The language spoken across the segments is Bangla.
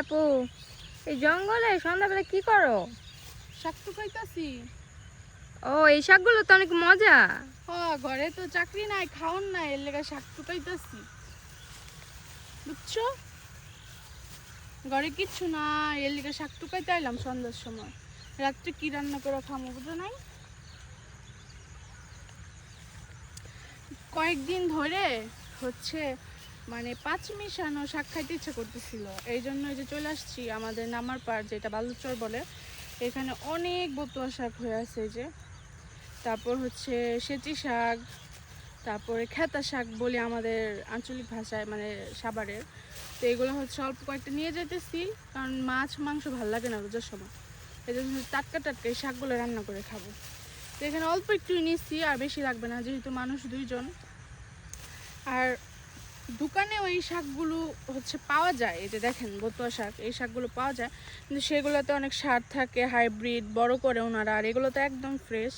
আপু, এই জঙ্গলে সন্ধ্যাবেলা কি করো? শাক তো খাইতাছি। ও, এই শাকগুলো তো অনেক মজা। ঘরে তো চাকরি নাই, খাওন নাই, এর লেগে শাক তো খাইতাছি, বুঝছো? ঘরে কিচ্ছু না, এর লেগে শাক টুকাইতে আইলাম সন্ধ্যার সময়। রাত্রে কি রান্না করে খামো বুঝো নাই। কয়েকদিন ধরে হচ্ছে মানে পাঁচ মিশানো শাক খাইতে ইচ্ছে করতেছিল, এই জন্য এই যে চলে আসছি আমাদের নামার পাড়, যেটা বালুচর বলে। এখানে অনেক বতুয়া শাক হয়ে আছে, এই যে। তারপর হচ্ছে সেচি শাক, তারপরে খেতা শাক বলি আমাদের আঞ্চলিক ভাষায়, মানে সাভারের। তো এগুলো হচ্ছে অল্প কয়েকটা নিয়ে যেতেছি, কারণ মাছ মাংস ভালো লাগে না রোজার সময়। এই জন্য টাটকা টাটকা এই শাকগুলো রান্না করে খাবো। তো এখানে অল্প একটু নিচ্ছি, আর বেশি লাগবে না, যেহেতু মানুষ দুইজন। আর দোকানে ওই শাকগুলো হচ্ছে পাওয়া যায়, এই যে দেখেন বতুয়া শাক, এই শাকগুলো পাওয়া যায়, কিন্তু সেগুলোতে অনেক সার থাকে, হাইব্রিড বড় করে ওনারা। আর এগুলো তো একদম ফ্রেশ,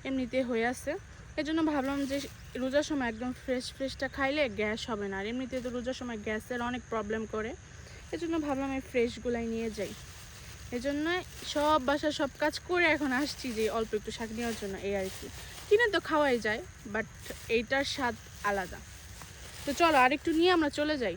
এমনিতে হয়ে আছে। এই জন্য ভাবলাম যে রোজার সময় একদম ফ্রেশ ফ্রেশটা খাইলে গ্যাস হবে না, আর এমনিতে তো রোজার সময় গ্যাসের অনেক প্রবলেম করে। এই জন্য ভাবলাম এই ফ্রেশগুলাই নিয়ে যাই। এই জন্য সব বাসার সব কাজ করে এখন আসছি যে অল্প একটু শাক নেওয়ার জন্য, এই আর কি। কিনে তো খাওয়াই যায়, বাট এইটার স্বাদ আলাদা। তো চলো আরেকটু নিয়ে আমরা চলে যাই।